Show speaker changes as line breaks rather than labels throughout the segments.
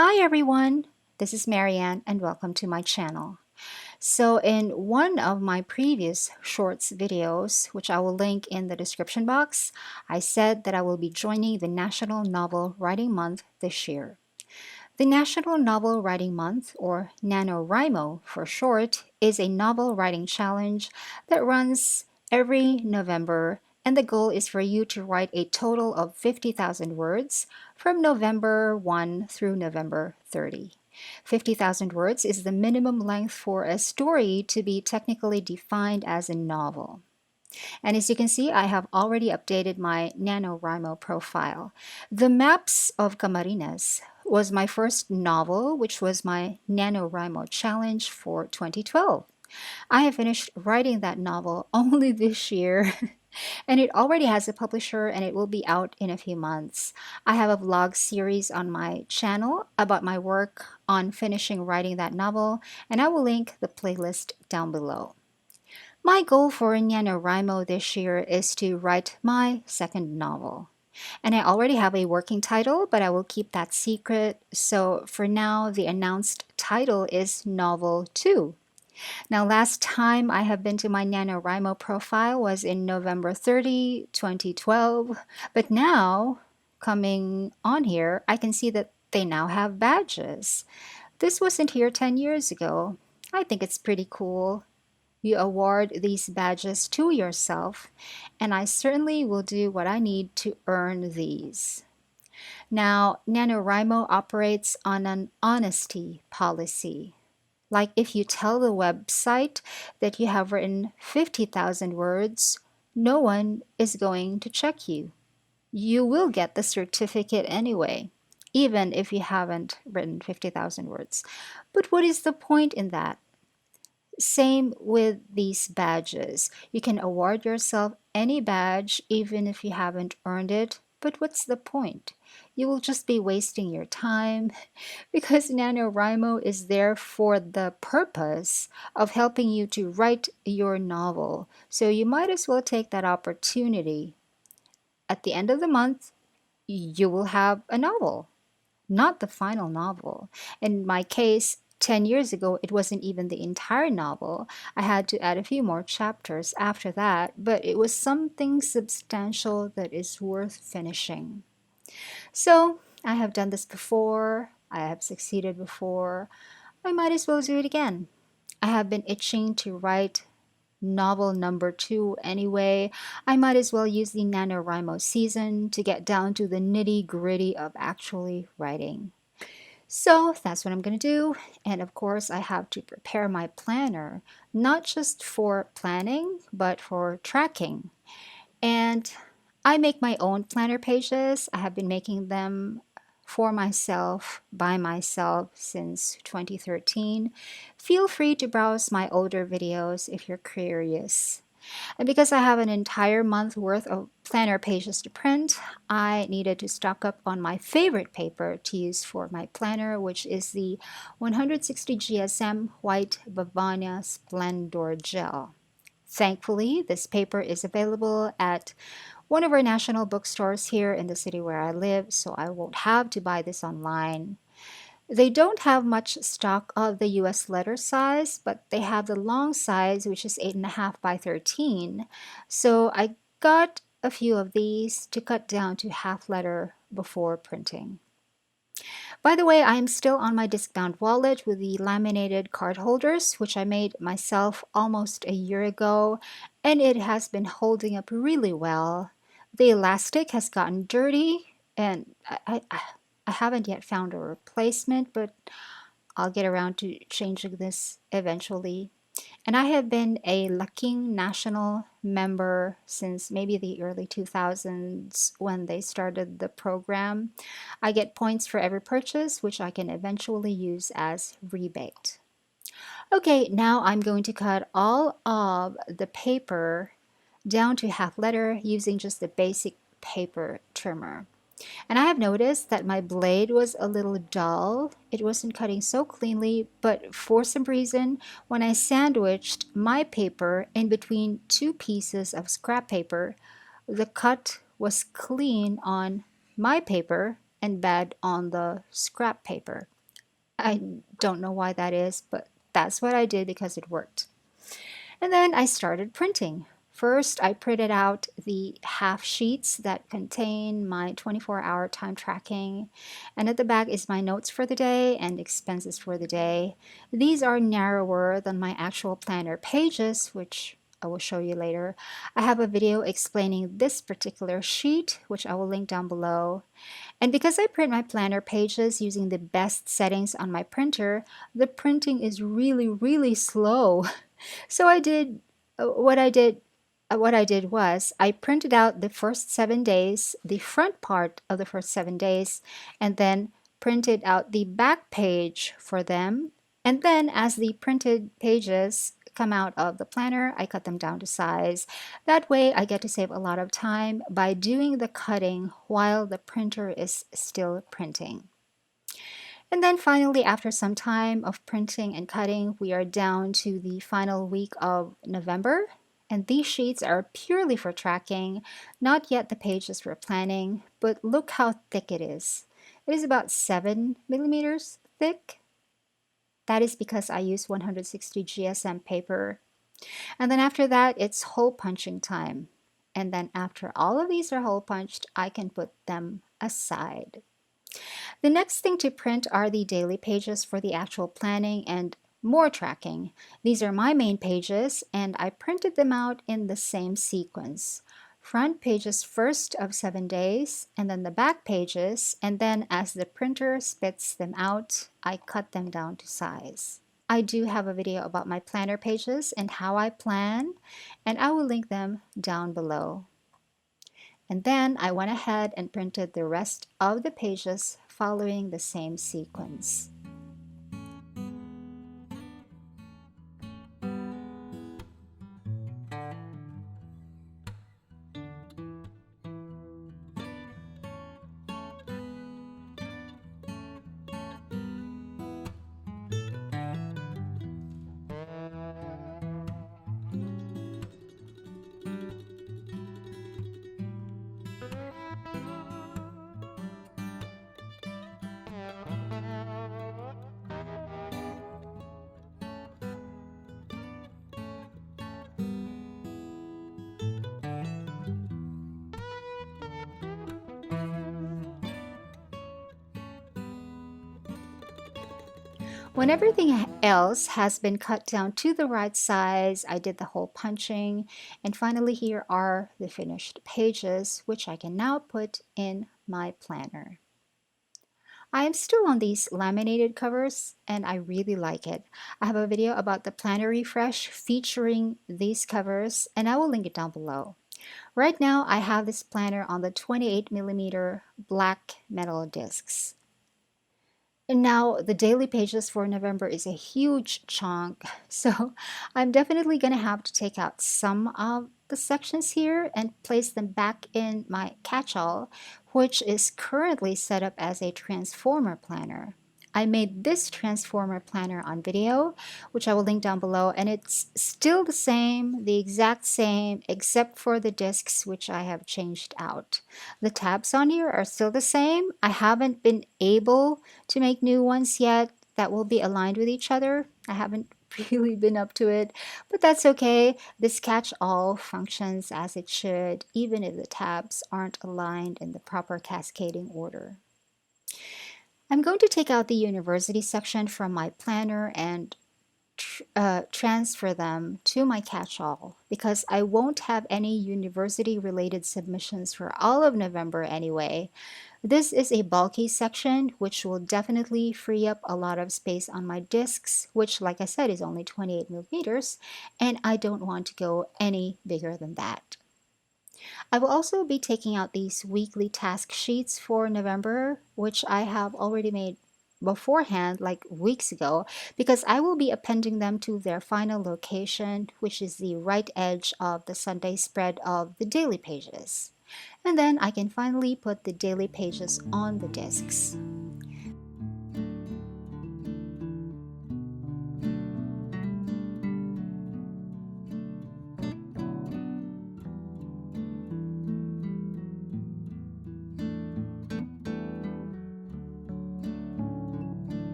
Hi everyone, this is Marianne and welcome to my channel. So in one of my previous shorts videos, which I will link in the description box, I said that I will be joining the National Novel Writing Month this year. The National Novel Writing Month, or NaNoWriMo for short, is a novel writing challenge that runs every November, and the goal is for you to write a total of 50,000 words from November 1 through November 30. 50,000 words is the minimum length for a story to be technically defined as a novel. And as you can see, I have already updated my NaNoWriMo profile. The Maps of Camarines was my first novel, which was my NaNoWriMo challenge for 2012. I have finished writing that novel only this year. And it already has a publisher and it will be out in a few months. I have a vlog series on my channel about my work on finishing writing that novel, and I will link the playlist down below. My goal for NaNoWriMo this year is to write my second novel. And I already have a working title, but I will keep that secret. So for now, the announced title is Novel 2. Now, last time I have been to my NaNoWriMo profile was in November 30, 2012. But now, coming on here, I can see that they now have badges. This wasn't here 10 years ago. I think it's pretty cool. You award these badges to yourself, and I certainly will do what I need to earn these. Now, NaNoWriMo operates on an honesty policy. Like if you tell the website that you have written 50,000 words, no one is going to check you. You will get the certificate anyway, even if you haven't written 50,000 words. But what is the point in that? Same with these badges. You can award yourself any badge even if you haven't earned it, but what's the point? You will just be wasting your time because NaNoWriMo is there for the purpose of helping you to write your novel. So you might as well take that opportunity. At the end of the month, you will have a novel, not the final novel. In my case, 10 years ago, it wasn't even the entire novel. I had to add a few more chapters after that, but it was something substantial that is worth finishing. So, I have done this before. I have succeeded before. I might as well do it again. I have been itching to write novel number 2 anyway. I might as well use the NaNoWriMo season to get down to the nitty-gritty of actually writing. So that's what I'm going to do. And of course, I have to prepare my planner, not just for planning, but for tracking. And I make my own planner pages. I have been making them for myself, by myself since 2013. Feel free to browse my older videos if you're curious. And because I have an entire month worth of planner pages to print, I needed to stock up on my favorite paper to use for my planner, which is the 160 GSM White Bavaria Splendor Gel. Thankfully, this paper is available at one of our national bookstores here in the city where I live, so I won't have to buy this online. They don't have much stock of the US letter size, but they have the long size, which is 8.5 by 13. So I got a few of these to cut down to half letter before printing. By the way, I am still on my discbound wallet with the laminated card holders, which I made myself almost a year ago, and it has been holding up really well. The elastic has gotten dirty, and I haven't yet found a replacement, but I'll get around to changing this eventually. And I have been a Lucking National member since maybe the early 2000s when they started the program. I get points for every purchase, which I can eventually use as rebate. Okay, now I'm going to cut all of the paper down to half letter using just the basic paper trimmer. And I have noticed that my blade was a little dull. It wasn't cutting so cleanly, but for some reason, when I sandwiched my paper in between two pieces of scrap paper, the cut was clean on my paper, embed on the scrap paper. I don't know why that is, but that's what I did because it worked. And then I started printing. First, I printed out the half sheets that contain my 24-hour time tracking. And at the back is my notes for the day and expenses for the day. These are narrower than my actual planner pages, which I will show you later. I have a video explaining this particular sheet, which I will link down below. And because I print my planner pages using the best settings on my printer, the printing is really, really slow. So I did what I did was I printed out the first 7 days, the front part of the first 7 days, and then printed out the back page for them. And then as the printed pages come out of the planner, I cut them down to size. That way I get to save a lot of time by doing the cutting while the printer is still printing. And then finally, after some time of printing and cutting, we are down to the final week of November. And these sheets are purely for tracking, not yet the pages for planning, but look how thick it is. It is about 7 millimeters thick. That is because I use 160 GSM paper. And then after that, it's hole punching time. And then after all of these are hole punched, I can put them aside. The next thing to print are the daily pages for the actual planning and more tracking. These are my main pages, and I printed them out in the same sequence. Front pages first of 7 days, and then the back pages, and then as the printer spits them out, I cut them down to size. I do have a video about my planner pages and how I plan, and I will link them down below. And then I went ahead and printed the rest of the pages following the same sequence. When everything else has been cut down to the right size, I did the hole punching, and finally here are the finished pages, which I can now put in my planner. I am still on these laminated covers, and I really like it. I have a video about the planner refresh featuring these covers, and I will link it down below. Right now, I have this planner on the 28mm black metal discs. And now the daily pages for November is a huge chunk, so I'm definitely going to have to take out some of the sections here and place them back in my catch-all, which is currently set up as a transformer planner. I made this transformer planner on video, which I will link down below, and it's still the exact same, except for the discs, which I have changed out. The tabs on here are still the same. I haven't been able to make new ones yet that will be aligned with each other. I haven't really been up to it, but that's okay. This catch-all functions as it should, even if the tabs aren't aligned in the proper cascading order. I'm going to take out the university section from my planner and transfer them to my catch-all because I won't have any university-related submissions for all of November anyway. This is a bulky section which will definitely free up a lot of space on my discs, which like I said is only 28mm, and I don't want to go any bigger than that. I will also be taking out these weekly task sheets for November, which I have already made beforehand, like weeks ago, because I will be appending them to their final location, which is the right edge of the Sunday spread of the daily pages. And then I can finally put the daily pages on the discs.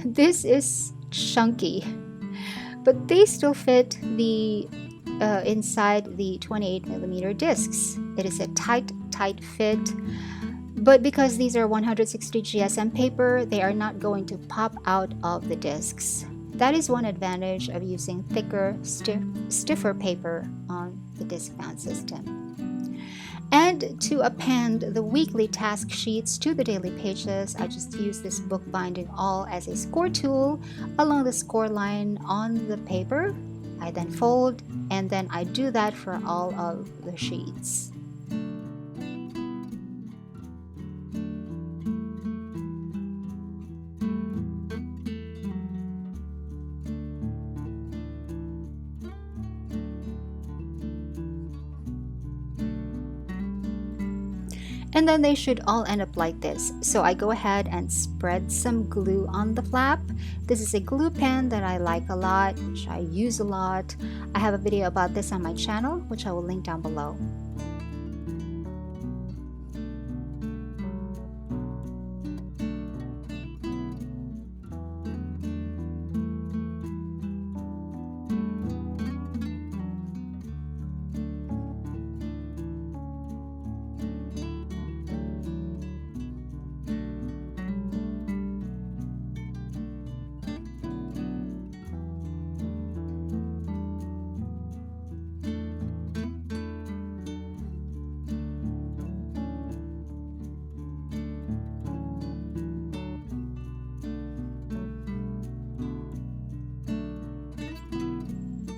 This is chunky, but they still fit the inside the 28mm discs. It is a tight fit, but because these are 160 GSM paper, they are not going to pop out of the discs. That is one advantage of using thicker, stiffer paper on the discbound system. And to append the weekly task sheets to the daily pages, I just use this bookbinding awl as a score tool along the score line on the paper. I then fold, and then I do that for all of the sheets. And then they should all end up like this. So I go ahead and spread some glue on the flap. This is a glue pen that I like a lot, which I use a lot. I have a video about this on my channel, which I will link down below.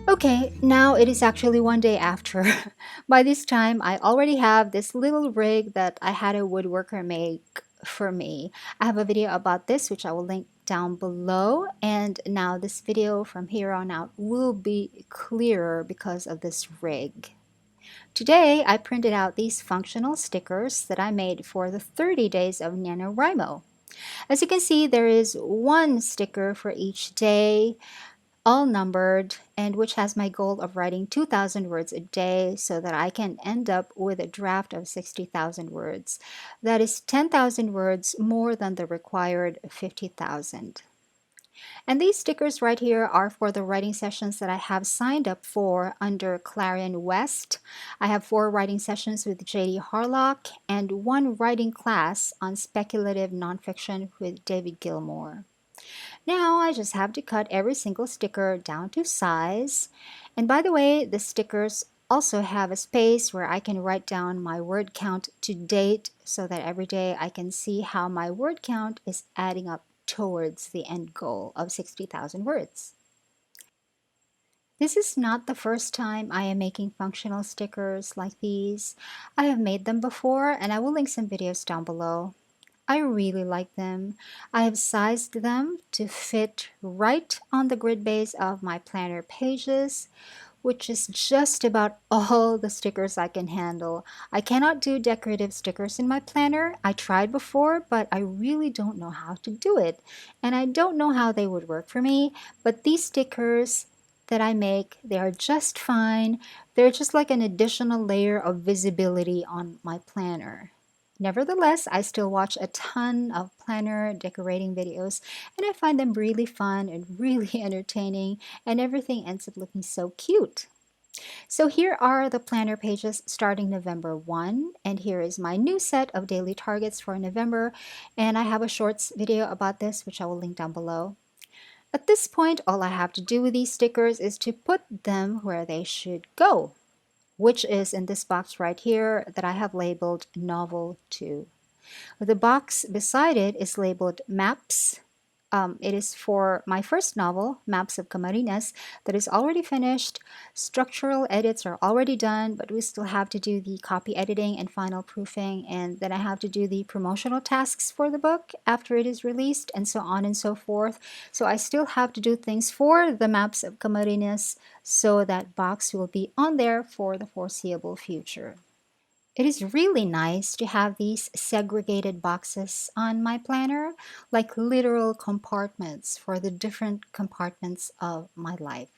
Okay, now it is actually one day after. By this time, I already have this little rig that I had a woodworker make for me. I have a video about this, which I will link down below. And now this video from here on out will be clearer because of this rig. Today, I printed out these functional stickers that I made for the 30 days of NaNoWriMo. As you can see, there is one sticker for each day, all numbered, and which has my goal of writing 2,000 words a day so that I can end up with a draft of 60,000 words. That is 10,000 words more than the required 50,000. And these stickers right here are for the writing sessions that I have signed up for under Clarion West. I have 4 writing sessions with J.D. Harlock and 1 writing class on speculative nonfiction with David Gilmour. Now I just have to cut every single sticker down to size. And by the way, the stickers also have a space where I can write down my word count to date so that every day I can see how my word count is adding up towards the end goal of 60,000 words. This is not the first time I am making functional stickers like these. I have made them before, and I will link some videos down below. I really like them. I have sized them to fit right on the grid base of my planner pages, which is just about all the stickers I can handle. I cannot do decorative stickers in my planner. I tried before, but I really don't know how to do it. And I don't know how they would work for me, but these stickers that I make, they are just fine. They're just like an additional layer of visibility on my planner. Nevertheless, I still watch a ton of planner decorating videos, and I find them really fun and really entertaining, and everything ends up looking so cute. So here are the planner pages starting November 1, and here is my new set of daily targets for November, and I have a shorts video about this, which I will link down below. At this point, all I have to do with these stickers is to put them where they should go, which is in this box right here that I have labeled Novel 2. The box beside it is labeled Maps. It is for my first novel, Maps of Camarines, that is already finished. Structural edits are already done, but we still have to do the copy editing and final proofing, and then I have to do the promotional tasks for the book after it is released, and so on and so forth. So I still have to do things for the Maps of Camarines, so that box will be on there for the foreseeable future. It is really nice to have these segregated boxes on my planner, like literal compartments for the different compartments of my life.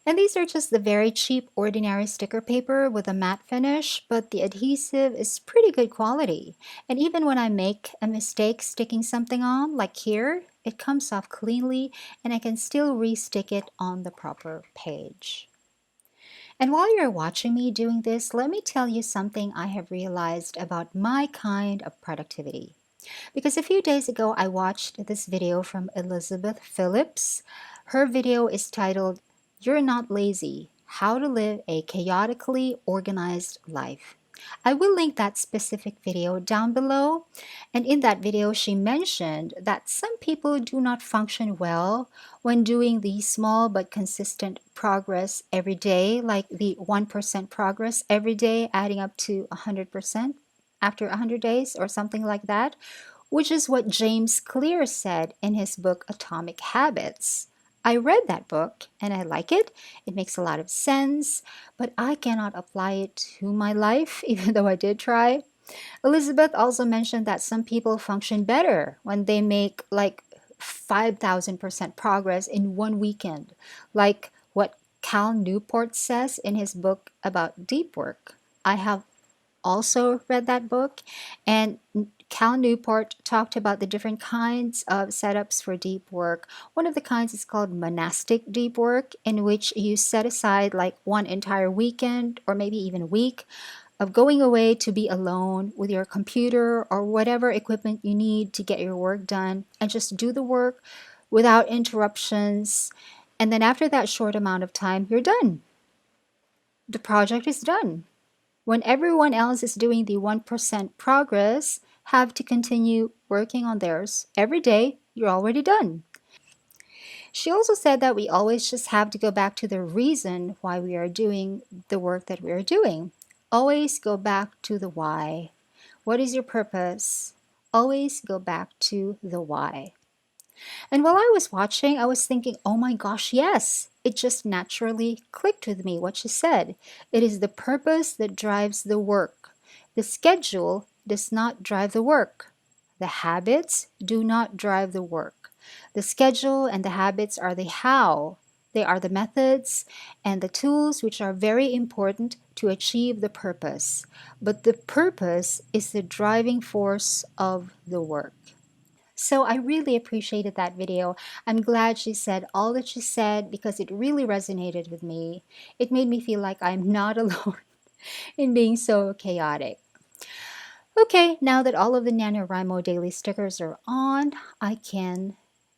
And these are just the very cheap ordinary sticker paper with a matte finish, but the adhesive is pretty good quality. And even when I make a mistake sticking something on, like here, it comes off cleanly and I can still re-stick it on the proper page. And while you're watching me doing this, let me tell you something I have realized about my kind of productivity. Because a few days ago, I watched this video from Elizabeth Filips. Her video is titled, "You're Not Lazy, How to Live a Chaotically Organized Life." I will link that specific video down below. And in that video, she mentioned that some people do not function well when doing the small but consistent progress every day, like the 1% progress every day, adding up to 100% after 100 days or something like that, which is what James Clear said in his book Atomic Habits. I read that book and I like it. It makes a lot of sense, but I cannot apply it to my life, even though I did try. Elizabeth also mentioned that some people function better when they make like 5,000% progress in one weekend, like what Cal Newport says in his book about deep work. I have also read that book, and Cal Newport talked about the different kinds of setups for deep work. One of the kinds is called monastic deep work, in which you set aside like one entire weekend or maybe even week of going away to be alone with your computer or whatever equipment you need to get your work done and just do the work without interruptions. And then after that short amount of time, you're done. The project is done. When everyone else is doing the 1% progress, have to continue working on theirs every day, you're already done. She also said that we always just have to go back to the reason why we are doing the work that we are doing. Always go back to the why. What is your purpose? Always go back to the why. And while I was watching, I was thinking, oh my gosh, yes. It just naturally clicked with me what she said. It is the purpose that drives the work. The schedule does not drive the work. The habits do not drive the work. The schedule and the habits are the how. They are the methods and the tools which are very important to achieve the purpose. But the purpose is the driving force of the work. So I really appreciated that video. I'm glad she said all that she said because it really resonated with me. It made me feel like I'm not alone in being so chaotic. Okay, now that all of the NaNoWriMo daily stickers are on, I can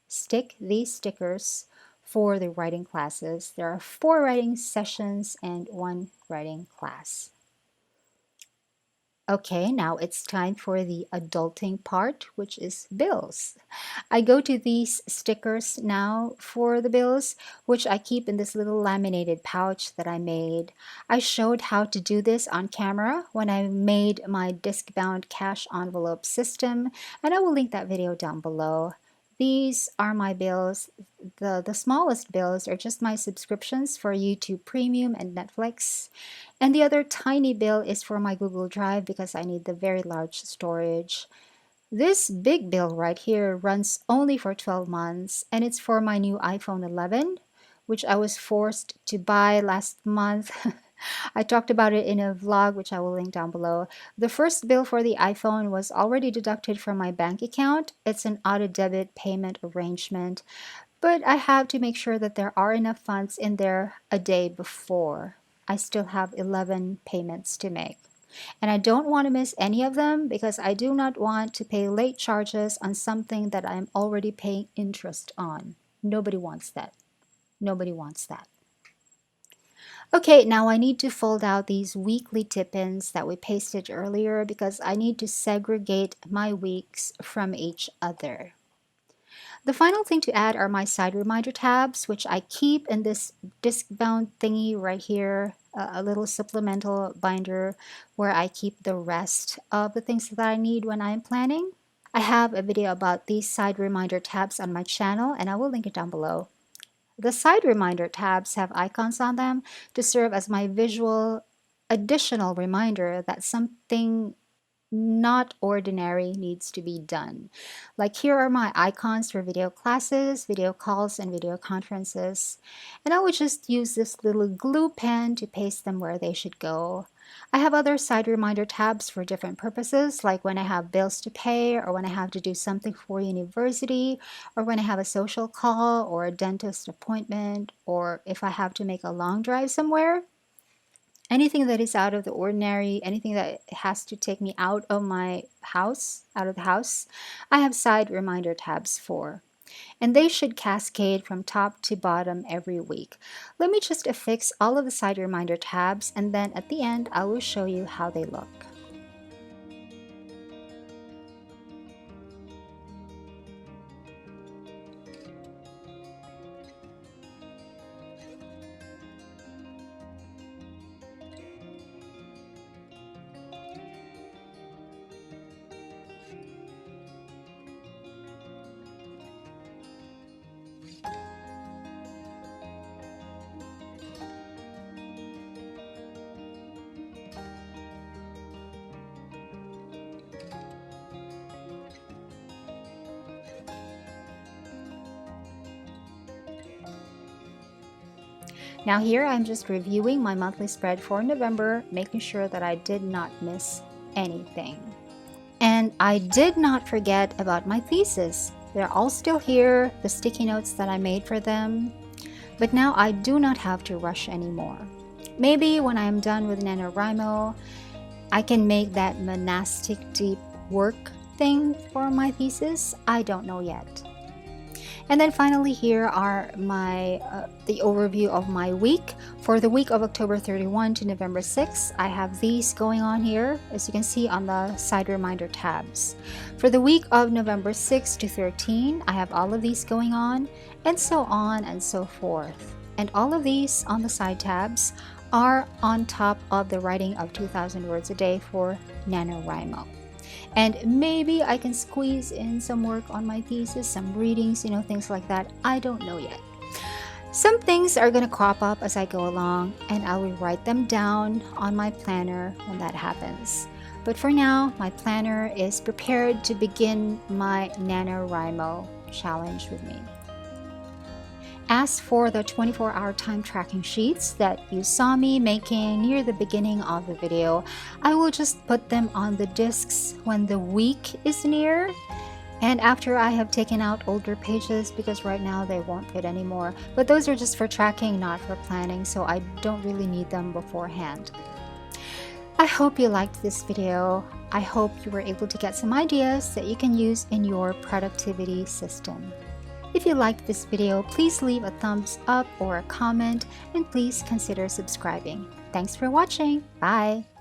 stick these stickers for the writing classes. There are 4 writing sessions and 1 writing class. Okay, now it's time for the adulting part, which is bills. I go to these stickers now for the bills, which I keep in this little laminated pouch that I made. I showed how to do this on camera when I made my disc-bound cash envelope system, and I will link that video down below. These are my bills. The smallest bills are just my subscriptions for YouTube Premium and Netflix. And the other tiny bill is for my Google Drive because I need the very large storage. This big bill right here runs only for 12 months, and it's for my new iPhone 11, which I was forced to buy last month. I talked about it in a vlog, which I will link down below. The first bill for the iPhone was already deducted from my bank account. It's an auto-debit payment arrangement, but I have to make sure that there are enough funds in there a day before. I still have 11 payments to make. And I don't want to miss any of them because I do not want to pay late charges on something that I'm already paying interest on. Nobody wants that. Nobody wants that. Okay, now I need to fold out these weekly tip-ins that we pasted earlier because I need to segregate my weeks from each other. The final thing to add are my side reminder tabs, which I keep in this disc-bound thingy right here, a little supplemental binder where I keep the rest of the things that I need when I'm planning. I have a video about these side reminder tabs on my channel, and I will link it down below. The side reminder tabs have icons on them to serve as my visual additional reminder that something not ordinary needs to be done. Like here are my icons for video classes, video calls, and video conferences. And I would just use this little glue pen to paste them where they should go. I have other side reminder tabs for different purposes, like when I have bills to pay, or when I have to do something for university, or when I have a social call or a dentist appointment, or if I have to make a long drive somewhere. Anything that is out of the ordinary, anything that has to take me out of my house, out of the house, I have side reminder tabs for. And they should cascade from top to bottom every week. Let me just affix all of the side reminder tabs, and then at the end, I will show you how they look. Now here I'm just reviewing my monthly spread for November, making sure that I did not miss anything. And I did not forget about my thesis. They're all still here, the sticky notes that I made for them. But now I do not have to rush anymore. Maybe when I am done with NaNoWriMo, I can make that monastic deep work thing for my thesis. I don't know yet. And then finally here are my the overview of my week. For the week of October 31 to November 6, I have these going on here, as you can see on the side reminder tabs. For the week of November 6 to 13, I have all of these going on, and so on and so forth. And all of these on the side tabs are on top of the writing of 2,000 words a day for NaNoWriMo. And maybe I can squeeze in some work on my thesis, some readings, things like that. I don't know yet. Some things are going to crop up as I go along, and I will write them down on my planner when that happens. But for now, my planner is prepared to begin my NaNoWriMo challenge with me. As for the 24-hour time tracking sheets that you saw me making near the beginning of the video, I will just put them on the discs when the week is near, and after I have taken out older pages, because right now they won't fit anymore. But those are just for tracking, not for planning, so I don't really need them beforehand. I hope you liked this video. I hope you were able to get some ideas that you can use in your productivity system. If you liked this video, please leave a thumbs up or a comment, and please consider subscribing. Thanks for watching. Bye!